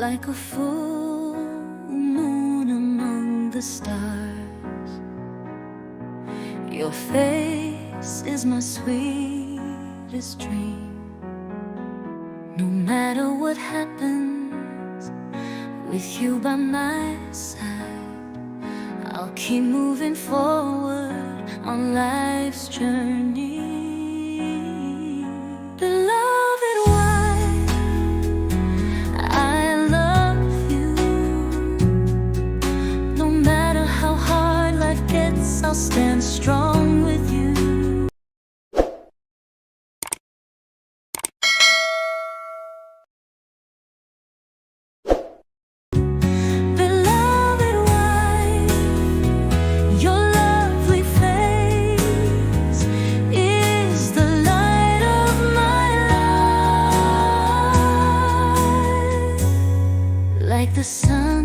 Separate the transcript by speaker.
Speaker 1: Like a full moon among the stars, your face is my sweetest dream. No matter what happens, with you by my side, I'll keep moving forward on life's journey. Beloved wife, I love you. No matter how hard life gets, I'll stand strong with you. Like the sun